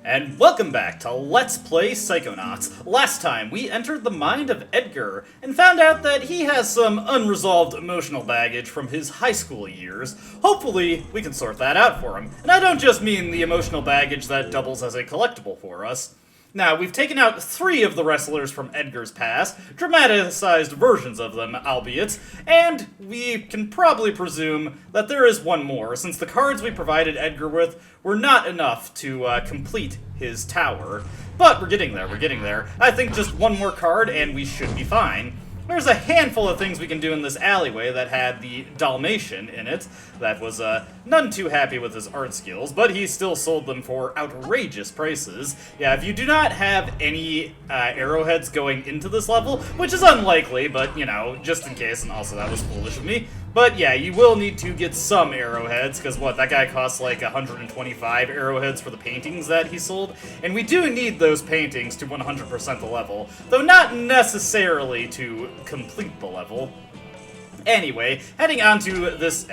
And welcome back to Let's Play Psychonauts. Last time, we entered the mind of Edgar, and found out that he has some unresolved emotional baggage from his high school years. Hopefully, we can sort that out for him. And I don't just mean the emotional baggage that doubles as a collectible for us. Now, we've taken out 3 of the wrestlers from Edgar's past, dramatized versions of them, albeit, and we can probably presume that there is one more, since the cards we provided Edgar with were not enough to complete his tower. But we're getting there. I think just one more card and we should be fine. There's a handful of things we can do in this alleyway that had the Dalmatian in it that was none too happy with his art skills, but he still sold them for outrageous prices. Yeah, if you do not have any arrowheads going into this level, which is unlikely, but, you know, just in case, and also that was foolish of me. But yeah, you will need to get some arrowheads, because what, that guy costs like 125 arrowheads for the paintings that he sold? And we do need those paintings to 100% the level, though not necessarily to complete the level. Anyway, heading on to this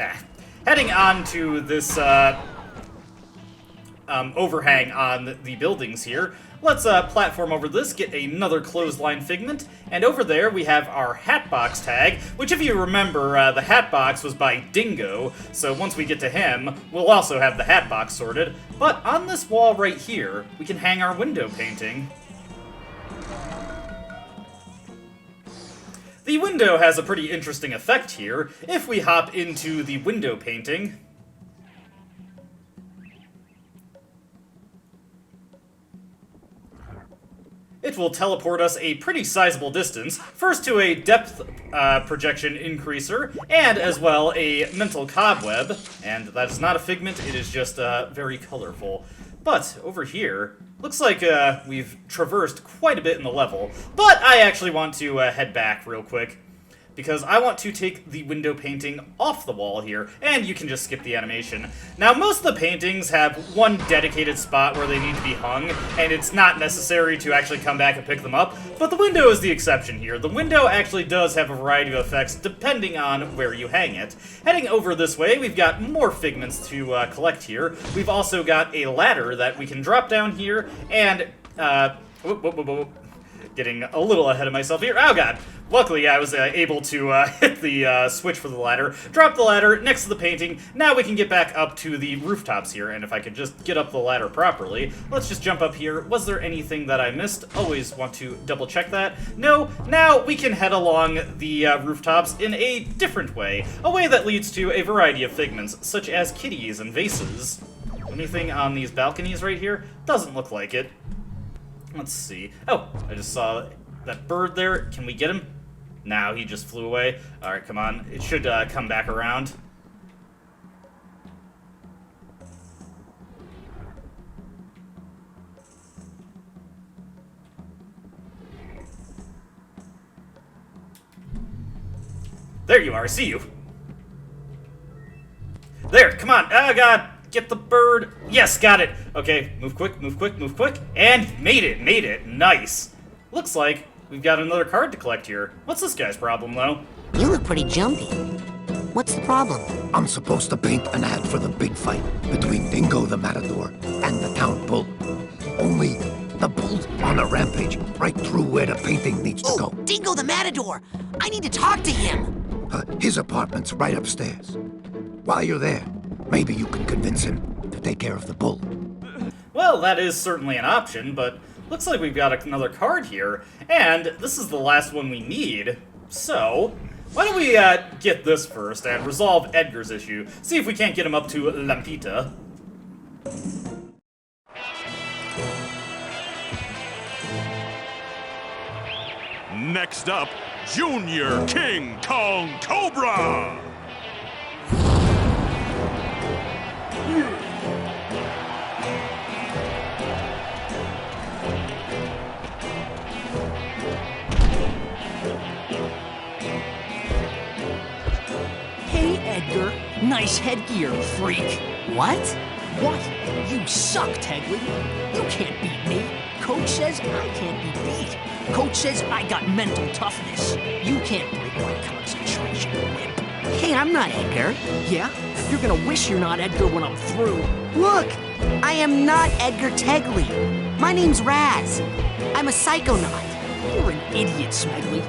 overhang on the buildings here. Let's platform over this, get another clothesline figment, and over there we have our Hatbox tag, which if you remember, the Hatbox was by Dingo, so once we get to him, we'll also have the Hatbox sorted. But on this wall right here, we can hang our window painting. The window has a pretty interesting effect here. If we hop into the window painting, it will teleport us a pretty sizable distance, first to a depth projection increaser, and as well a mental cobweb, and that is not a figment, it is just very colorful. But over here, looks like we've traversed quite a bit in the level, but I actually want to head back real quick, because I want to take the window painting off the wall here, and you can just skip the animation. Now, most of the paintings have one dedicated spot where they need to be hung, and it's not necessary to actually come back and pick them up, but the window is the exception here. The window actually does have a variety of effects depending on where you hang it. Heading over this way, we've got more figments to collect here. We've also got a ladder that we can drop down here, and, getting a little ahead of myself here. Oh god! Luckily, I was able to hit the switch for the ladder, drop the ladder next to the painting. Now we can get back up to the rooftops here, and if I could just get up the ladder properly, let's just jump up here. Was there anything that I missed? Always want to double check that. No, now we can head along the rooftops in a different way, a way that leads to a variety of figments, such as kitties and vases. Anything on these balconies right here? Doesn't look like it. Let's see. Oh, I just saw that bird there. Can we get him? No, he just flew away. Alright, come on. It should come back around. There you are. I see you. There, come on. Oh, God. Get the bird. Yes, got it. Okay, move quick. And made it. Nice. Looks like we've got another card to collect here. What's this guy's problem, though? You look pretty jumpy. What's the problem? I'm supposed to paint an ad for the big fight between Dingo the Matador and the town bull. Only the bull's on a rampage right through where the painting needs to go. Dingo the Matador! I need to talk to him! His apartment's right upstairs. While you're there, maybe you can convince him to take care of the bull. Well, that is certainly an option, but looks like we've got another card here, and this is the last one we need. So, why don't we get this first and resolve Edgar's issue, see if we can't get him up to Lampita. Next up, Junior King Kong Cobra! Hey, Edgar. Nice headgear, freak. What? What? You suck, Tegley. You can't beat me. Coach says I can't be beat. Coach says I got mental toughness. You can't break my concentration, wimp. Hey, I'm not Edgar. Yeah? You're gonna wish you're not Edgar when I'm through. Look, I am not Edgar Tegley. My name's Raz. I'm a psychonaut. You're an idiot, Smegly.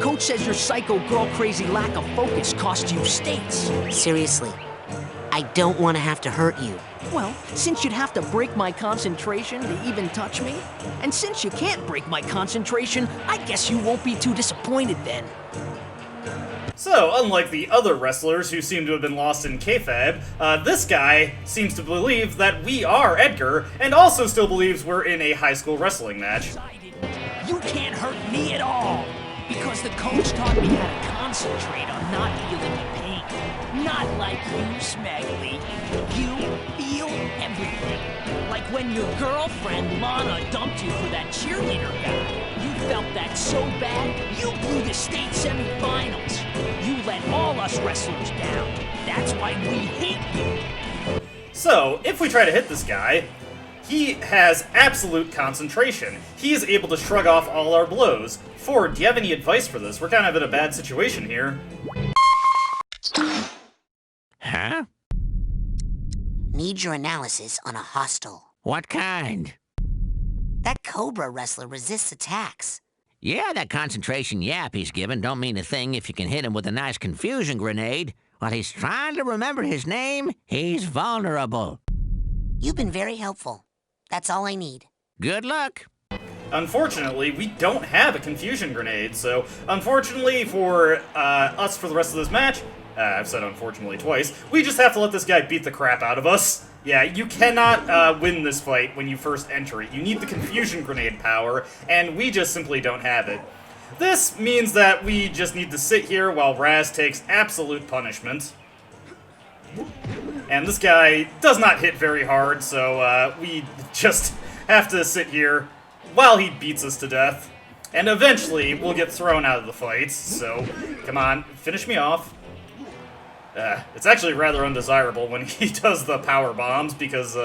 Coach says your psycho girl-crazy lack of focus cost you states. Seriously, I don't want to have to hurt you. Well, since you'd have to break my concentration to even touch me, and since you can't break my concentration, I guess you won't be too disappointed then. So, unlike the other wrestlers who seem to have been lost in kayfabe, this guy seems to believe that we are Edgar, and also still believes we're in a high school wrestling match. You can't hurt me at all, because the coach taught me how to concentrate on not feeling the pain. Not like you, Smegly. You feel everything. Like when your girlfriend, Lana, dumped you for that cheerleader guy. You felt that so bad, you blew the state semifinals. You let all us wrestlers down. That's why we hate you. So, if we try to hit this guy, he has absolute concentration. He is able to shrug off all our blows. Ford, do you have any advice for this? We're kind of in a bad situation here. Huh? Need your analysis on a hostile. What kind? That Cobra wrestler resists attacks. Yeah, that concentration yap he's given don't mean a thing if you can hit him with a nice confusion grenade. While he's trying to remember his name, he's vulnerable. You've been very helpful. That's all I need. Good luck. Unfortunately, we don't have a confusion grenade, so unfortunately for us for the rest of this match, I've said unfortunately twice, we just have to let this guy beat the crap out of us. Yeah, you cannot win this fight when you first enter it. You need the confusion grenade power, and we just simply don't have it. This means that we just need to sit here while Raz takes absolute punishment. And this guy does not hit very hard, so we just have to sit here while he beats us to death. And eventually, we'll get thrown out of the fight, so come on, finish me off. It's actually rather undesirable when he does the power bombs, because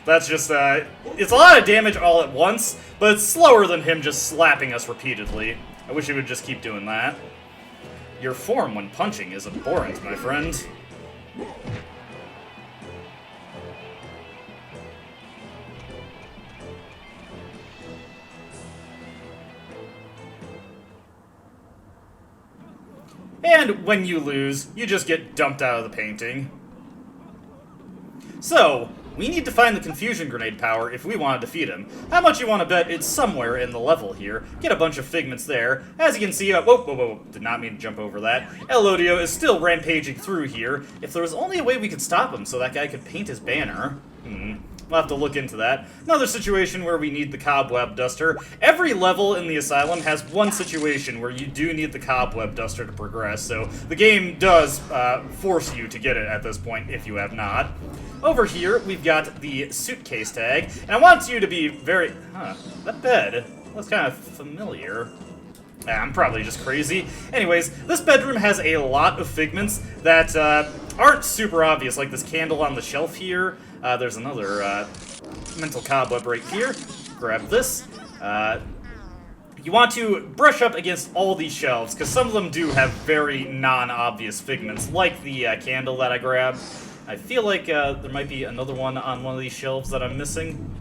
that's just, it's a lot of damage all at once, but it's slower than him just slapping us repeatedly. I wish he would just keep doing that. Your form when punching is abhorrent, my friend. And when you lose, you just get dumped out of the painting. So, we need to find the confusion grenade power if we want to defeat him. How much you want to bet it's somewhere in the level here. Get a bunch of figments there. As you can see, whoa, did not mean to jump over that. Elodio is still rampaging through here. If there was only a way we could stop him so that guy could paint his banner. We'll have to look into that. Another situation where we need the cobweb duster. Every level in the asylum has one situation where you do need the cobweb duster to progress, so the game does force you to get it at this point if you have not. Over here, we've got the suitcase tag, and I want you to be very... that bed looks kind of familiar. I'm probably just crazy. Anyways, this bedroom has a lot of figments that aren't super obvious, like this candle on the shelf here. There's another mental cobweb right here. Grab this. You want to brush up against all these shelves, because some of them do have very non-obvious figments, like the candle that I grabbed. I feel like there might be another one on one of these shelves that I'm missing.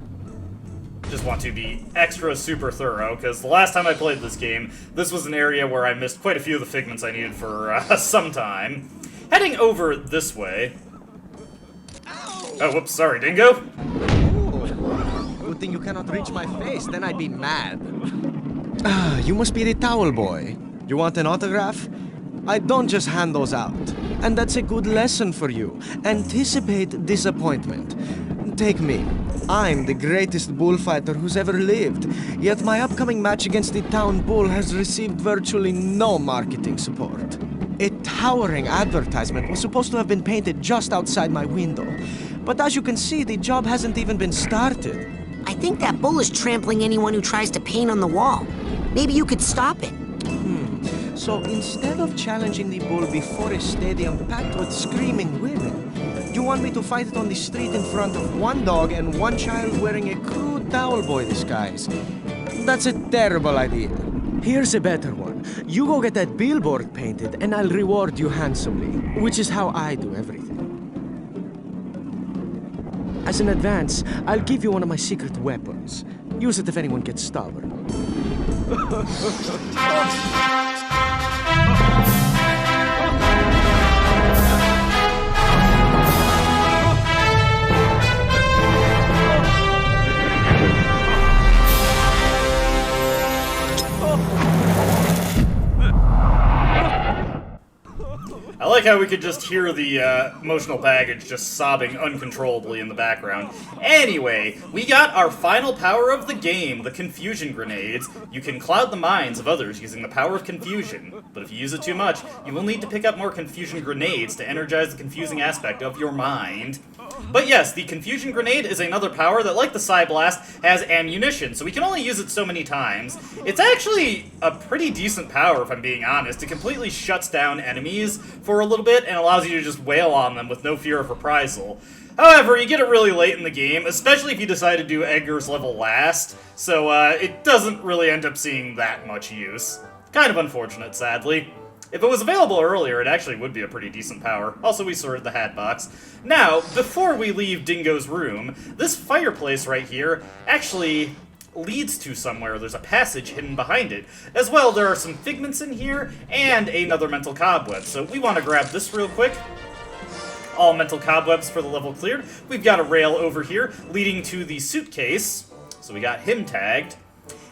Just want to be extra super thorough, because the last time I played this game, this was an area where I missed quite a few of the figments I needed for some time. Heading over this way... Oh, whoops, sorry, Dingo. Oh, good thing you cannot reach my face, then I'd be mad. You must be the towel boy. You want an autograph? I don't just hand those out. And that's a good lesson for you. Anticipate disappointment. Take me. I'm the greatest bullfighter who's ever lived. Yet my upcoming match against the town bull has received virtually no marketing support. A towering advertisement was supposed to have been painted just outside my window. But as you can see, the job hasn't even been started. I think that bull is trampling anyone who tries to paint on the wall. Maybe you could stop it. So instead of challenging the bull before a stadium packed with screaming women, you want me to fight it on the street in front of one dog and one child wearing a crude towel boy disguise. That's a terrible idea. Here's a better one. You go get that billboard painted, and I'll reward you handsomely, which is how I do everything. As an advance, I'll give you one of my secret weapons. Use it if anyone gets stubborn. I like how we could just hear the emotional baggage just sobbing uncontrollably in the background. Anyway, we got our final power of the game, the confusion grenades. You can cloud the minds of others using the power of confusion, but if you use it too much, you will need to pick up more confusion grenades to energize the confusing aspect of your mind. But yes, the confusion grenade is another power that, like the Psyblast, has ammunition, so we can only use it so many times. It's actually a pretty decent power, if I'm being honest. It completely shuts down enemies for a little bit and allows you to just wail on them with no fear of reprisal. However, you get it really late in the game, especially if you decide to do Edgar's level last, so it doesn't really end up seeing that much use. Kind of unfortunate, sadly. If it was available earlier, it actually would be a pretty decent power. Also, we sorted the hat box. Now, before we leave Dingo's room, this fireplace right here actually leads to somewhere. There's a passage hidden behind it. As well, there are some figments in here and another mental cobweb. So we want to grab this real quick. All mental cobwebs for the level cleared. We've got a rail over here leading to the suitcase. So we got him tagged.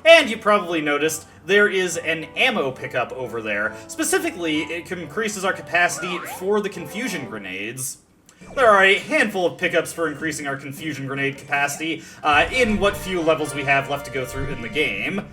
And you probably noticed there is an ammo pickup over there. Specifically, it increases our capacity for the confusion grenades. There are a handful of pickups for increasing our confusion grenade capacity in what few levels we have left to go through in the game.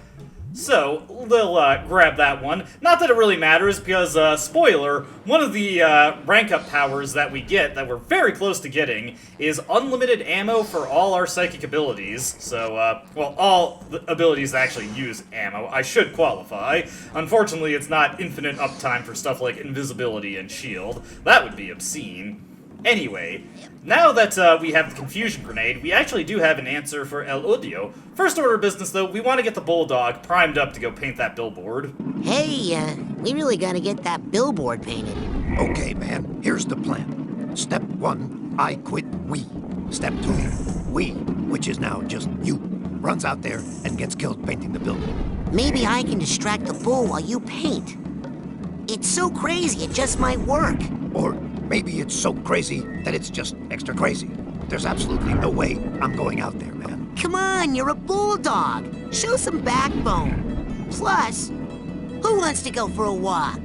So, we'll grab that one. Not that it really matters, because, spoiler, one of the rank-up powers that we get, that we're very close to getting, is unlimited ammo for all our psychic abilities. So, well, all the abilities that actually use ammo, I should qualify. Unfortunately, it's not infinite uptime for stuff like invisibility and shield. That would be obscene. Anyway, now that we have the confusion grenade, we actually do have an answer for El Odio. First order of business, though, we want to get the bulldog primed up to go paint that billboard. Hey, we really gotta get that billboard painted. Okay, man, here's the plan. Step 1, I quit we. Step 2, we, which is now just you, runs out there and gets killed painting the building. Maybe I can distract the bull while you paint. It's so crazy, it just might work. Or maybe it's so crazy that it's just extra crazy. There's absolutely no way I'm going out there, man. Come on, you're a bulldog. Show some backbone. Plus, who wants to go for a walk?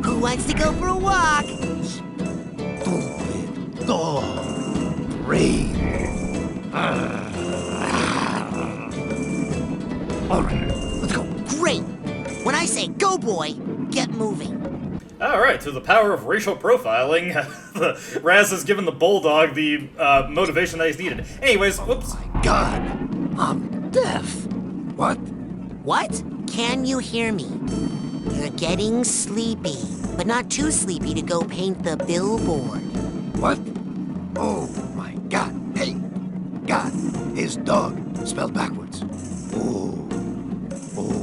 Who wants to go for a walk? Stupid dog. Rain. All right, let's go. Great. When I say go, boy, get moving. Alright, through the power of racial profiling, Raz has given the bulldog the motivation that he's needed. Anyways, whoops. God, I'm deaf. What? What? Can you hear me? You're getting sleepy, but not too sleepy to go paint the billboard. What? Oh my God. Hey, God is dog spelled backwards. Oh,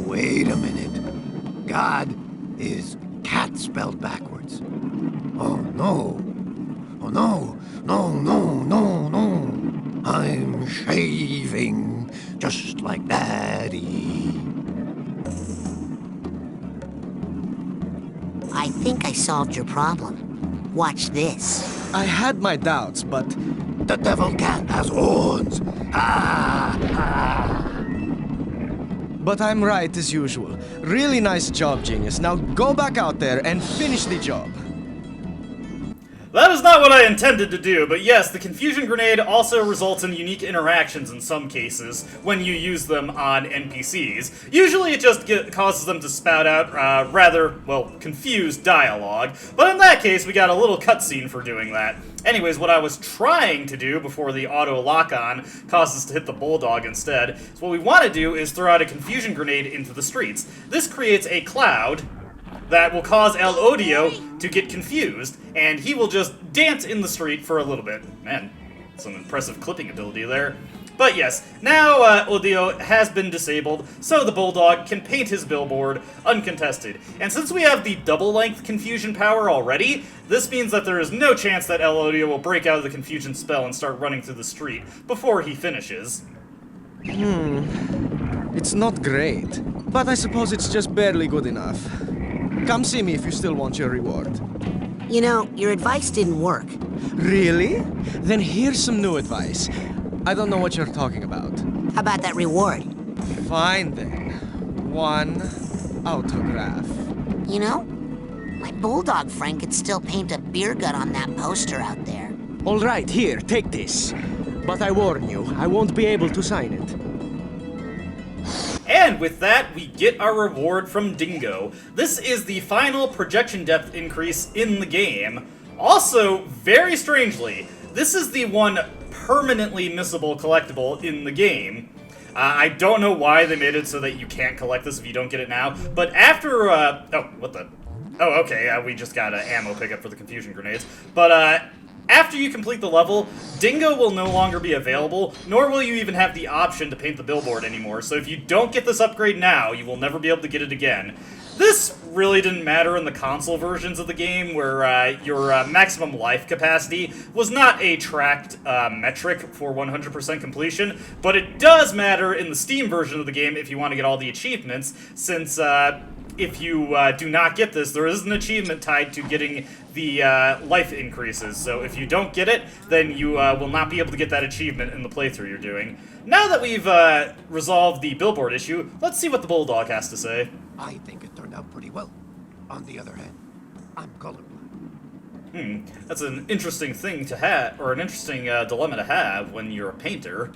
wait a minute. God is cat spelled backwards. Oh no. Oh no. No. I'm shaving just like Daddy. I think I solved your problem. Watch this. I had my doubts, but The devil cat has horns. But I'm right as usual. Really nice job, genius. Now go back out there and finish the job. That is not what I intended to do, but yes, the confusion grenade also results in unique interactions in some cases when you use them on NPCs. Usually it just causes them to spout out rather, well, confused dialogue, but in that case we got a little cutscene for doing that. Anyways, what I was trying to do before the auto lock-on caused us to hit the bulldog instead, is what we want to do is throw out a confusion grenade into the streets. This creates a cloud that will cause El Odio to get confused, and he will just dance in the street for a little bit. Man, some impressive clipping ability there. But yes, now Odio has been disabled, so the Bulldog can paint his billboard uncontested. And since we have the double-length confusion power already, this means that there is no chance that El Odio will break out of the confusion spell and start running through the street before he finishes. It's not great, but I suppose it's just barely good enough. Come see me if you still want your reward. You know, your advice didn't work. Really? Then here's some new advice. I don't know what you're talking about. How about that reward? Fine then. One autograph. You know, my bulldog friend could still paint a beer gut on that poster out there. All right, here, take this. But I warn you, I won't be able to sign it. And with that, we get our reward from Dingo. This is the final projection depth increase in the game. Also, very strangely, this is the one permanently missable collectible in the game. I don't know why they made it so that you can't collect this if you don't get it now, but after, oh, what the? Oh, okay, we just got an ammo pickup for the confusion grenades. But, after you complete the level, Dingo will no longer be available, nor will you even have the option to paint the billboard anymore, so if you don't get this upgrade now, you will never be able to get it again. This really didn't matter in the console versions of the game, where your maximum life capacity was not a tracked metric for 100% completion, but it does matter in the Steam version of the game if you want to get all the achievements, since if you do not get this, there is an achievement tied to getting the life increases, so if you don't get it, then you will not be able to get that achievement in the playthrough you're doing. Now that we've resolved the billboard issue, let's see what the Bulldog has to say. I think it turned out pretty well. On the other hand, I'm colorblind. That's an interesting thing to have, or an interesting dilemma to have when you're a painter.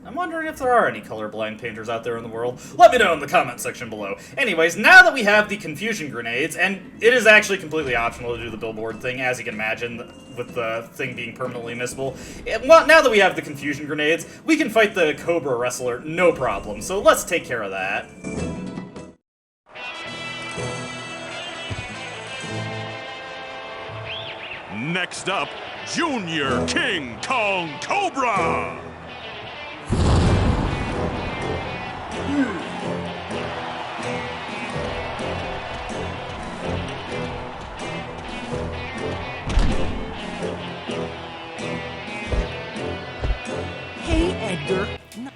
I'm wondering if there are any colorblind painters out there in the world. Let me know in the comment section below. Anyways, now that we have the confusion grenades, and it is actually completely optional to do the billboard thing, as you can imagine, with the thing being permanently missable. Well, now that we have the confusion grenades, we can fight the Cobra Wrestler no problem, so let's take care of that. Next up, Junior King Kong Cobra! Hey, Edgar.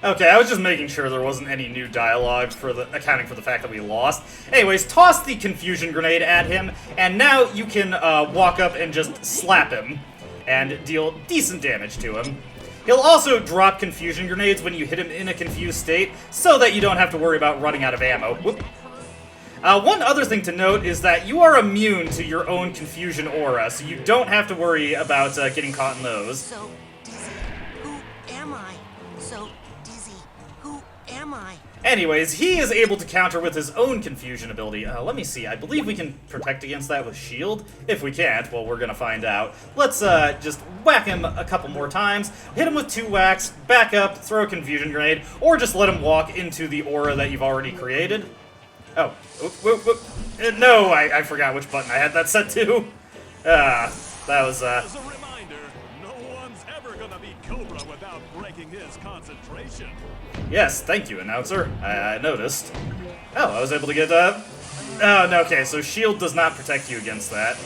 Okay, I was just making sure there wasn't any new dialogue for the accounting for the fact that we lost. Anyways, toss the confusion grenade at him, and now you can walk up and just slap him and deal decent damage to him. He'll also drop confusion grenades when you hit him in a confused state, so that you don't have to worry about running out of ammo. Whoop. One other thing to note is that you are immune to your own confusion aura, so you don't have to worry about getting caught in those. So dizzy, who am I? So dizzy, who am I? Anyways, he is able to counter with his own confusion ability. Let me see, I believe we can protect against that with shield. If we can't, well, we're gonna find out. Let's just whack him a couple more times, hit him with 2 whacks, back up, throw a confusion grenade, or just let him walk into the aura that you've already created. Oh, no, I forgot which button I had that set to. That was, As a reminder, no one's ever gonna beat Cobra without breaking his concentration. Yes, thank you, announcer. I noticed. Oh, I was able to get, oh, no, okay, so shield does not protect you against that.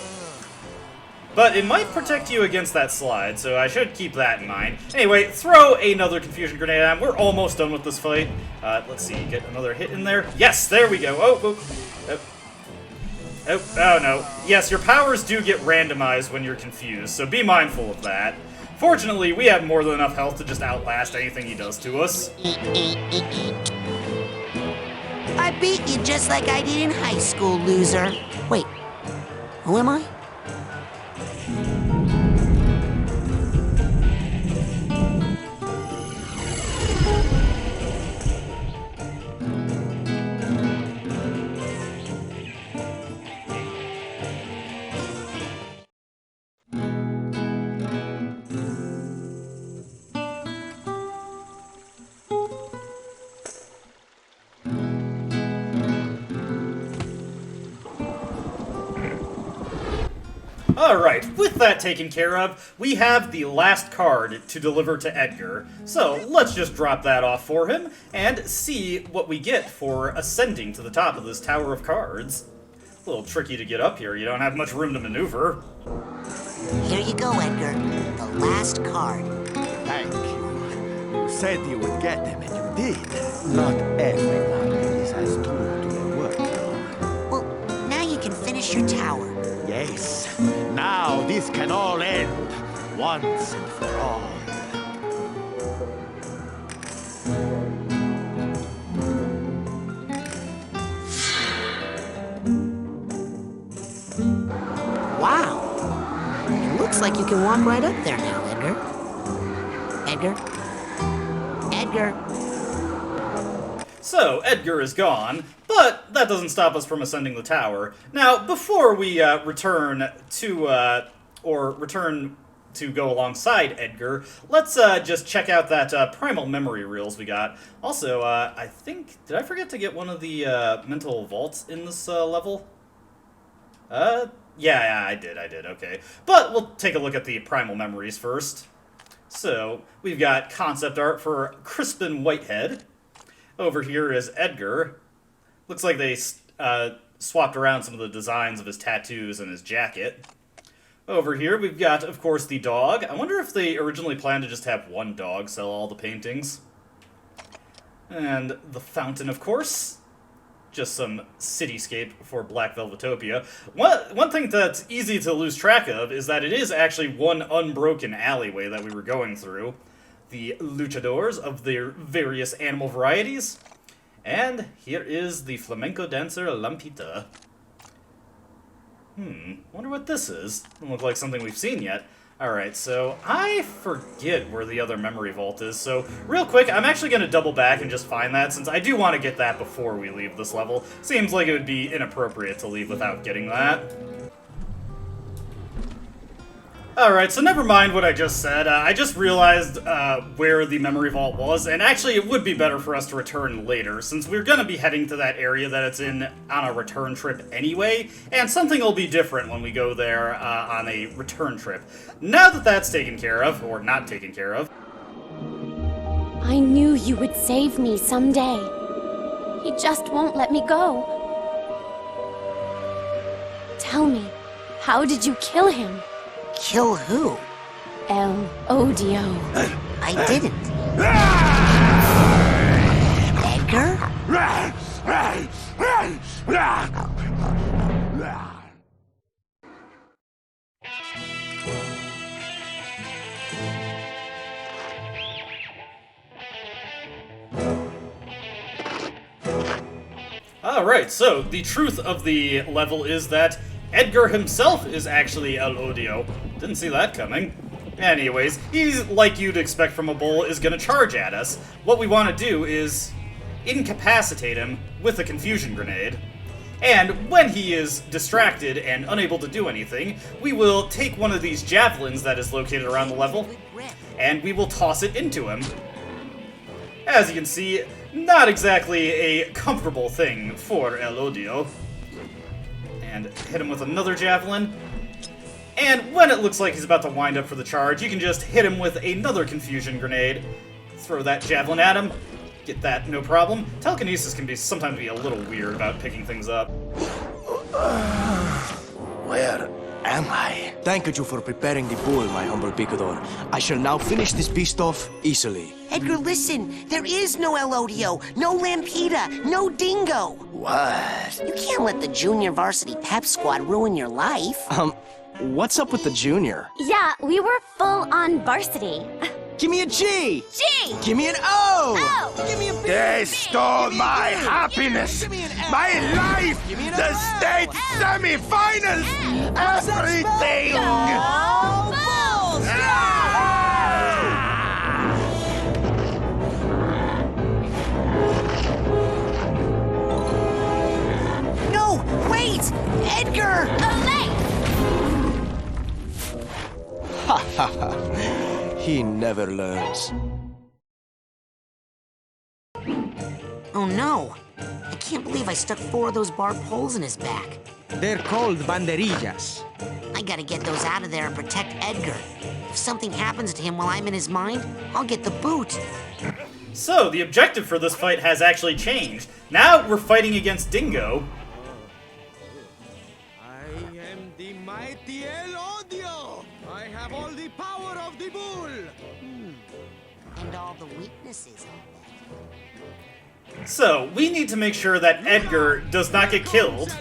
But it might protect you against that slide, so I should keep that in mind. Anyway, throw another confusion grenade at him. We're almost done with this fight. Let's see, get another hit in there. Yes, there we go. Oh, no. Yes, your powers do get randomized when you're confused, so be mindful of that. Fortunately, we have more than enough health to just outlast anything he does to us. I beat you just like I did in high school, loser. Wait, who am I? Alright, with that taken care of, we have the last card to deliver to Edgar. So, let's just drop that off for him, and see what we get for ascending to the top of this tower of cards. A little tricky to get up here, you don't have much room to maneuver. Here you go, Edgar. The last card. Thank you. You said you would get them, and you did. Not everyone is as true to their word. Well, now you can finish your tower. Yes. Now this can all end once and for all. Wow. It looks like you can walk right up there now, Edgar. Edgar? So, Edgar is gone, but that doesn't stop us from ascending the tower. Now, before we return to go alongside Edgar, let's just check out that primal memory reels we got. Also, I think, did I forget to get one of the mental vaults in this level? Yeah, I did, okay. But we'll take a look at the primal memories first. So, we've got concept art for Crispin Whitehead. Over here is Edgar. Looks like they swapped around some of the designs of his tattoos and his jacket. Over here, we've got, of course, the dog. I wonder if they originally planned to just have one dog sell all the paintings. And the fountain, of course. Just some cityscape for Black Velvetopia. One thing that's easy to lose track of is that it is actually one unbroken alleyway that we were going through. The luchadors of their various animal varieties. And here is the flamenco dancer Lampita. Wonder what this is. Doesn't look like something we've seen yet. Alright, so I forget where the other memory vault is, so real quick, I'm actually going to double back and just find that, since I do want to get that before we leave this level. Seems like it would be inappropriate to leave without getting that. Alright, so never mind what I just said. I just realized where the memory vault was, and actually it would be better for us to return later, since we're going to be heading to that area that it's in on a return trip anyway, and something will be different when we go there on a return trip. Now that that's taken care of, or not taken care of... I knew you would save me someday. He just won't let me go. Tell me, how did you kill him? Kill who? El Odio. I didn't. Edgar? Alright, so the truth of the level is that Edgar himself is actually El Odio. Didn't see that coming. Anyways, he's, like you'd expect from a bull, is gonna charge at us. What we want to do is incapacitate him with a confusion grenade. And when he is distracted and unable to do anything, we will take one of these javelins that is located around the level, and we will toss it into him. As you can see, not exactly a comfortable thing for El Odio. And hit him with another javelin. And when it looks like he's about to wind up for the charge, you can just hit him with another confusion grenade. Throw that javelin at him. Get that, no problem. Telekinesis can sometimes be a little weird about picking things up. Where am I? Thank you for preparing the bull, my humble picador. I shall now finish this beast off easily. Edgar, listen. There is no Elodio, no Lampita, no Dingo. What? You can't let the junior varsity pep squad ruin your life. What's up with the junior? Yeah, we were full on varsity. Give me a G! G! Give me an O! O! Give me a B! They stole my Give me happiness, an L. my life, Give me an the O. state semifinals, everything. Go Bulls! No, wait! Edgar! Olay! Ha ha ha. He never learns. Oh no. I can't believe I stuck 4 of those barbed poles in his back. They're called banderillas. I gotta get those out of there and protect Edgar. If something happens to him while I'm in his mind, I'll get the boot. So, the objective for this fight has actually changed. Now we're fighting against Dingo. I am the mighty El Odio. I have all the power of the bull. And all the weaknesses of that. So, we need to make sure that Edgar does not get killed.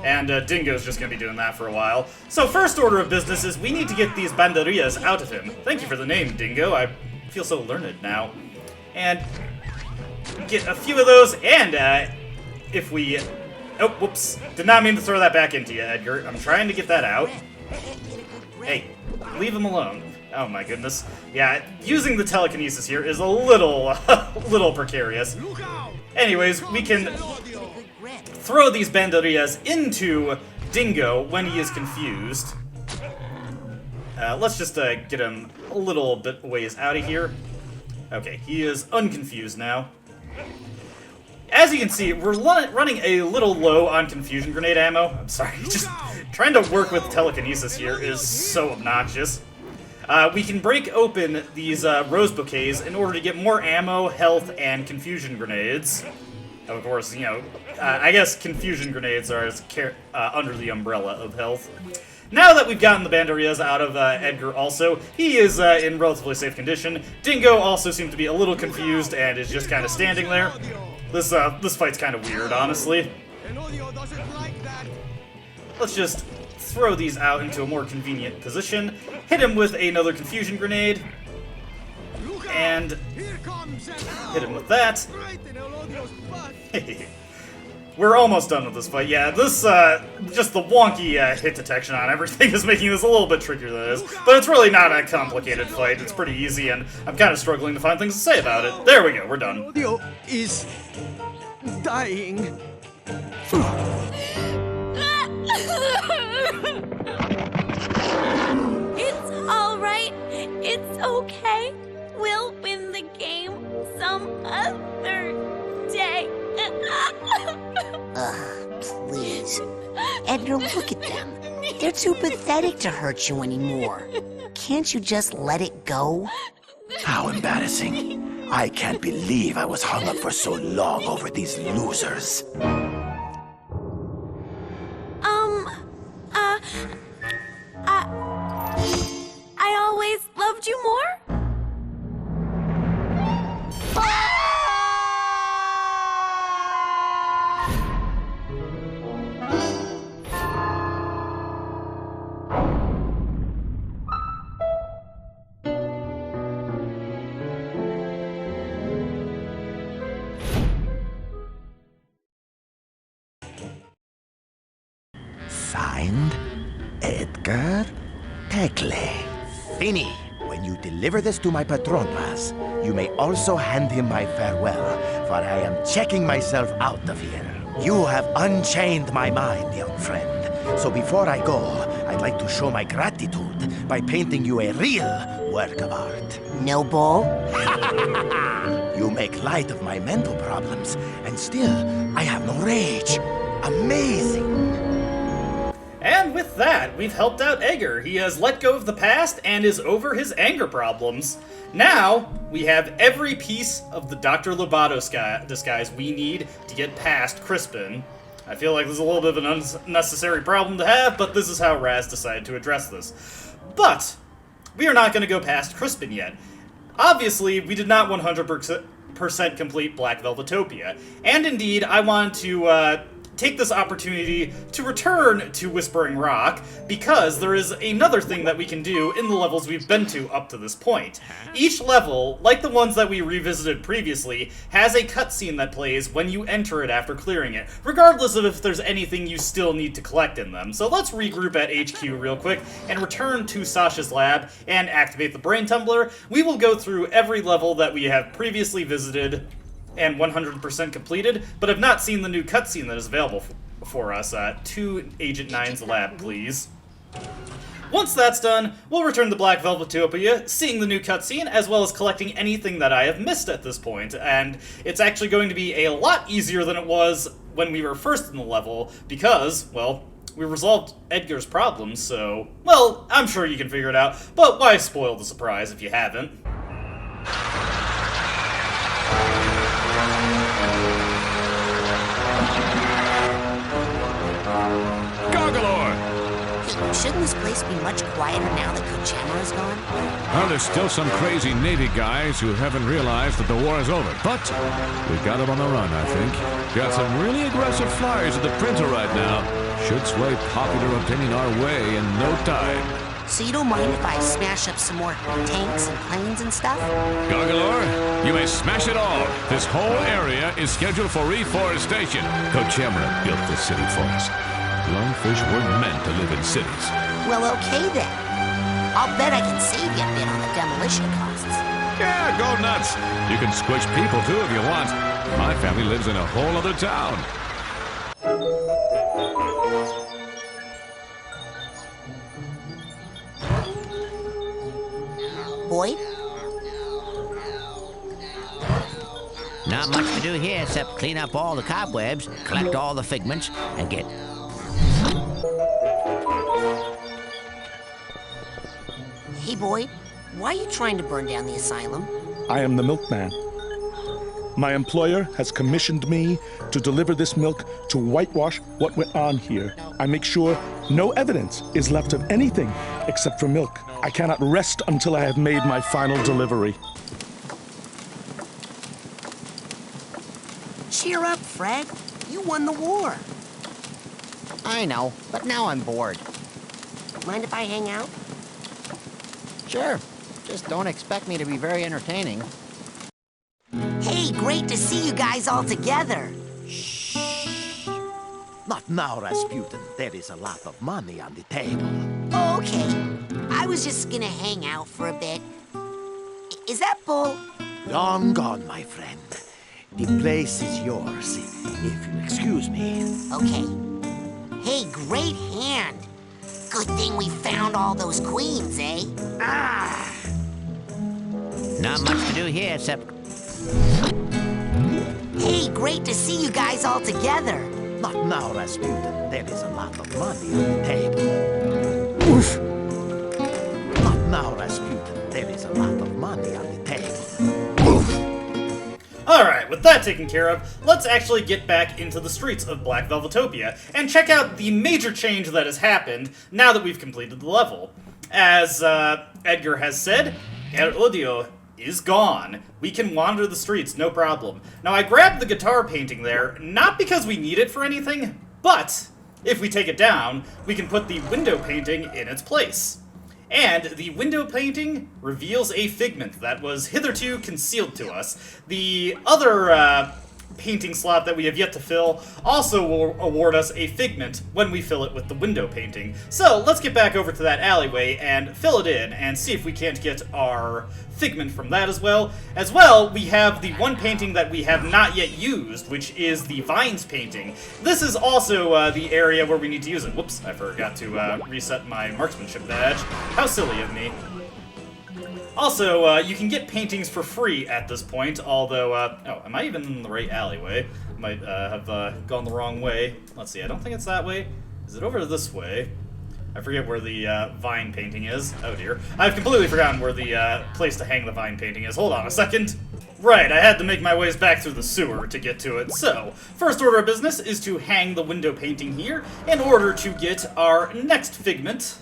And Dingo's just gonna be doing that for a while. So, first order of business is we need to get these banderillas out of him. Thank you for the name, Dingo. I feel so learned now. And get a few of those, and if we... Oh, whoops. Did not mean to throw that back into you, Edgar. I'm trying to get that out. Hey, leave him alone. Oh my goodness. Yeah, using the telekinesis here is a little, little precarious. Anyways, we can throw these banderillas into Dingo when he is confused. Let's just get him a little bit ways out of here. Okay, he is unconfused now. As you can see, we're running a little low on confusion grenade ammo. I'm sorry, just trying to work with telekinesis here is so obnoxious. We can break open these rose bouquets in order to get more ammo, health, and confusion grenades. Of course, you know, I guess confusion grenades are under the umbrella of health. Now that we've gotten the banderillas out of Edgar also, he is in relatively safe condition. Dingo also seems to be a little confused and is just kind of standing there. This fight's kind of weird, honestly. Let's just throw these out into a more convenient position, hit him with another confusion grenade, and hit him with that. We're almost done with this fight. Yeah, this, just the wonky hit detection on everything is making this a little bit trickier than it is. But it's really not a complicated fight. It's pretty easy, and I'm kind of struggling to find things to say about it. There we go, we're done. Odio is dying. It's alright. It's okay. We'll win the game some other day. Please. Edgar, look at them. They're too pathetic to hurt you anymore. Can't you just let it go? How embarrassing. I can't believe I was hung up for so long over these losers. I always loved you more. Signed, Edgar Tecle. Fini. When you deliver this to my patronpas, you may also hand him my farewell, for I am checking myself out of here. You have unchained my mind, young friend. So before I go, I'd like to show my gratitude by painting you a real work of art. No bull? You make light of my mental problems, and still, I have no rage. Amazing. And with that, we've helped out Edgar. He has let go of the past and is over his anger problems. Now, we have every piece of the Dr. Lobato disguise we need to get past Crispin. I feel like this is a little bit of an unnecessary problem to have, but this is how Raz decided to address this. But, we are not going to go past Crispin yet. Obviously, we did not 100% complete Black Velvetopia. And indeed, I wanted to take this opportunity to return to Whispering Rock, because there is another thing that we can do in the levels we've been to up to this point. Each level, like the ones that we revisited previously, has a cutscene that plays when you enter it after clearing it, regardless of if there's anything you still need to collect in them. So let's regroup at HQ real quick and return to Sasha's lab and activate the Brain Tumbler. We will go through every level that we have previously visited and 100% completed, but have not seen the new cutscene that is available for us. To Agent 9's lab, please. Once that's done, we'll return to Black Velvetopia, seeing the new cutscene, as well as collecting anything that I have missed at this point, and it's actually going to be a lot easier than it was when we were first in the level, because, well, We resolved Edgar's problems, so... Well, I'm sure you can figure it out, but why spoil the surprise if you haven't? Shouldn't this place be much quieter now that Kochamara's gone? Well, there's still some crazy Navy guys who haven't realized that the war is over, but we got them on the run, I think. Got some really aggressive flyers at the printer right now. Should sway popular opinion our way in no time. So you don't mind if I smash up some more tanks and planes and stuff? Gargalor, you may smash it all. This whole area is scheduled for reforestation. Kochamara built this city for us. Lungfish weren't meant to live in cities. Well, okay then. I'll bet I can save you a bit on the demolition costs. Yeah, go nuts. You can squish people too if you want. My family lives in a whole other town. Boyd? Not much to do here except clean up all the cobwebs, collect all the figments, and get... Hey, Boyd, why are you trying to burn down the asylum? I am the milkman. My employer has commissioned me to deliver this milk to whitewash what went on here. I make sure no evidence is left of anything except for milk. I cannot rest until I have made my final delivery. Cheer up, Fred. You won the war. I know, but now I'm bored. Mind if I hang out? Sure. Just don't expect me to be very entertaining. Hey, great to see you guys all together. Not now, Rasputin. There is a lot of money on the table. Okay. I was just gonna hang out for a bit. Is that Bull? Long gone, my friend. The place is yours, if you excuse me. Okay. Hey, great hand. Good thing we found all those queens, eh? Ah! Not much to do here except... Hey, great to see you guys all together. Not now, Rasputin. There is a lot of money on the table. Oof! Not now, Rasputin. There is a lot of money on the table. Oof! Alright, with that taken care of, let's actually get back into the streets of Black Velvetopia and check out the major change that has happened now that we've completed the level. As Edgar has said, El Odio is gone. We can wander the streets, no problem. Now, I grabbed the guitar painting there, not because we need it for anything, but if we take it down, we can put the window painting in its place. And the window painting reveals a figment that was hitherto concealed to us. The other painting slot that we have yet to fill also will award us a figment when we fill it with the window painting. So let's get back over to that alleyway and fill it in and see if we can't get our figment from that as well. As well, we have the one painting that we have not yet used, which is the vines painting. This is also the area where we need to use it. Whoops, I forgot to reset my marksmanship badge. How silly of me. Also, you can get paintings for free at this point, although, oh, am I even in the right alleyway? Might have gone the wrong way. Let's see, I don't think it's that way. Is it over this way? I forget where the vine painting is. Oh dear. I've completely forgotten where the place to hang the vine painting is. Hold on a second. Right, I had to make my ways back through the sewer to get to it. So, first order of business is to hang the window painting here in order to get our next figment.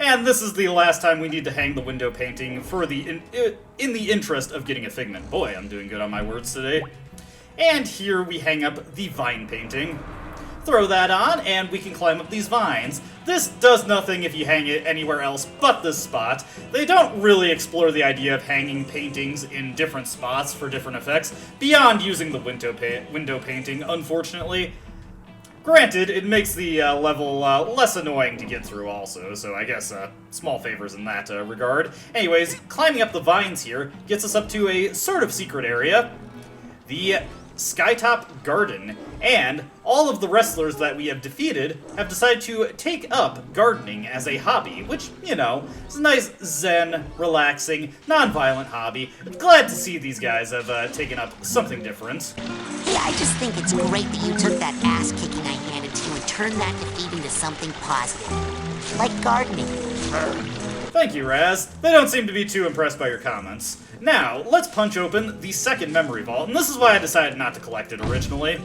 And this is the last time we need to hang the window painting for the in the interest of getting a figment. Boy, I'm doing good on my words today. And here we hang up the vine painting. Throw that on, and we can climb up these vines. This does nothing if you hang it anywhere else but this spot. They don't really explore the idea of hanging paintings in different spots for different effects, beyond using the window painting, unfortunately. Granted, it makes the level less annoying to get through also, so I guess small favors in that regard. Anyways, climbing up the vines here gets us up to a sort of secret area. The Skytop Garden, and all of the wrestlers that we have defeated have decided to take up gardening as a hobby, which, you know, is a nice zen, relaxing, non-violent hobby. I'm glad to see these guys have taken up something different. Hey, I just think it's great that you took that ass-kicking I handed to you and turned that defeat into something positive. Like gardening. Thank you, Raz. They don't seem to be too impressed by your comments. Now, let's punch open the second memory vault, and this is why I decided not to collect it originally.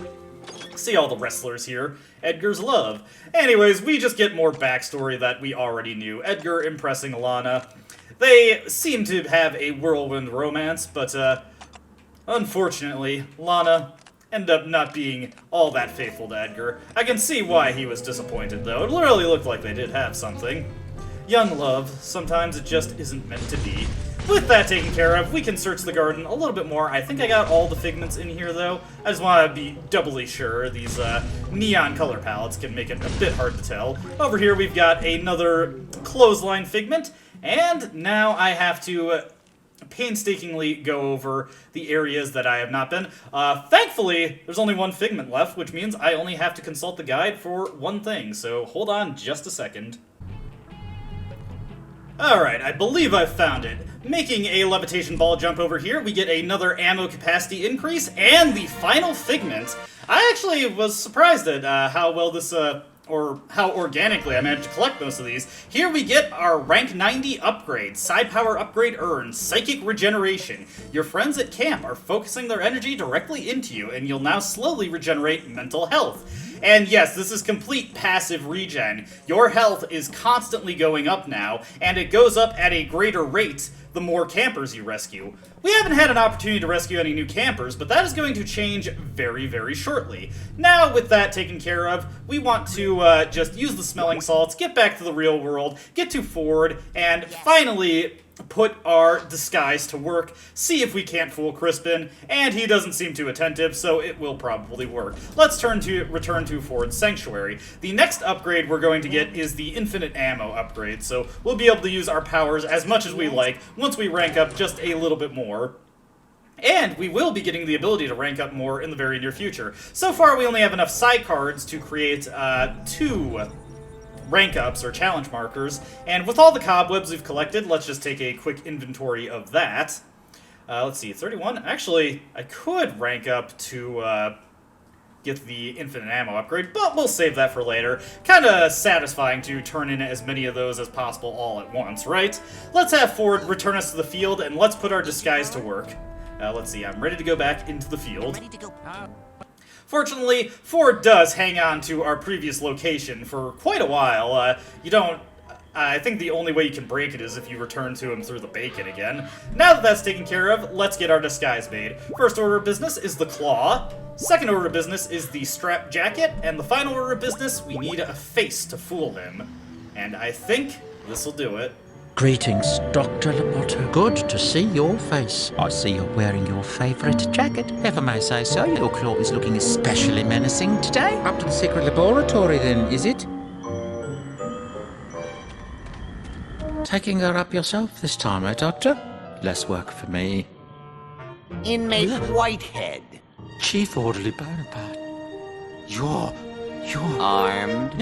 See all the wrestlers here. Edgar's love. Anyways, we just get more backstory that we already knew. Edgar impressing Lana. They seem to have a whirlwind romance, but, unfortunately, Lana ended up not being all that faithful to Edgar. I can see why he was disappointed, though. It really looked like they did have something. Young love, sometimes it just isn't meant to be. With that taken care of, we can search the garden a little bit more. I think I got all the figments in here, though. I just want to be doubly sure. These neon color palettes can make it a bit hard to tell. Over here, we've got another clothesline figment, and now I have to painstakingly go over the areas that I have not been. Thankfully, there's only one figment left, which means I only have to consult the guide for one thing, so hold on just a second. Alright, I believe I've found it. Making a levitation ball jump over here, we get another ammo capacity increase, and the final figment. I actually was surprised at how well this, or how organically I managed to collect most of these. Here we get our rank 90 upgrade, side power upgrade earned, psychic regeneration. Your friends at camp are focusing their energy directly into you, and you'll now slowly regenerate mental health. And yes, this is complete passive regen. Your health is constantly going up now, and it goes up at a greater rate the more campers you rescue. We haven't had an opportunity to rescue any new campers, but that is going to change very, very shortly. Now, with that taken care of, we want to just use the smelling salts, get back to the real world, get to Ford, and finally put our disguise to work, see if we can't fool Crispin, and he doesn't seem too attentive, so it will probably work. Let's return to Ford's Sanctuary. The next upgrade we're going to get is the infinite ammo upgrade, so we'll be able to use our powers as much as we like once we rank up just a little bit more. And we will be getting the ability to rank up more in the very near future. So far, we only have enough side cards to create 2 rank ups or challenge markers, and with all the cobwebs we've collected, let's just take a quick inventory of that. Let's see, 31. Actually, I could rank up to get the infinite ammo upgrade, but we'll save that for later. Kinda satisfying to turn in as many of those as possible all at once, right? Let's have Ford return us to the field, and let's put our disguise to work. Let's see, I'm ready to go back into the field. Fortunately, Ford does hang on to our previous location for quite a while. I think the only way you can break it is if you return to him through the bacon again. Now that that's taken care of, let's get our disguise made. First order of business is the claw. Second order of business is the strap jacket. And the final order of business, we need a face to fool him. And I think this'll do it. Greetings, Dr. Lamotta. Good to see your face. I see you're wearing your favorite jacket. If I may say so, your claw is looking especially menacing today. Up to the secret laboratory, then, is it? Taking her up yourself this time, eh, Doctor? Less work for me. Inmate Whitehead. Chief Orderly Bonaparte. You're armed.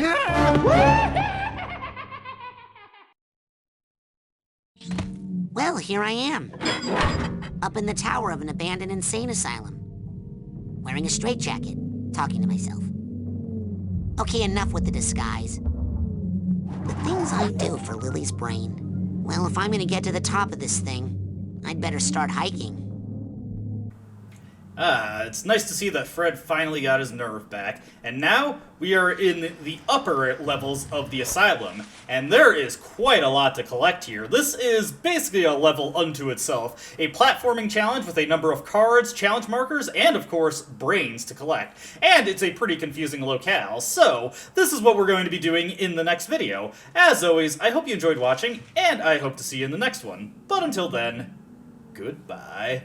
Well, here I am. Up in the tower of an abandoned insane asylum. Wearing a straitjacket, talking to myself. Okay, enough with the disguise. The things I do for Lily's brain. Well, if I'm gonna get to the top of this thing, I'd better start hiking. It's nice to see that Fred finally got his nerve back, and now we are in the upper levels of the asylum, and there is quite a lot to collect here. This is basically a level unto itself, a platforming challenge with a number of cards, challenge markers, and of course, brains to collect. And it's a pretty confusing locale, so this is what we're going to be doing in the next video. As always, I hope you enjoyed watching, and I hope to see you in the next one. But until then, goodbye.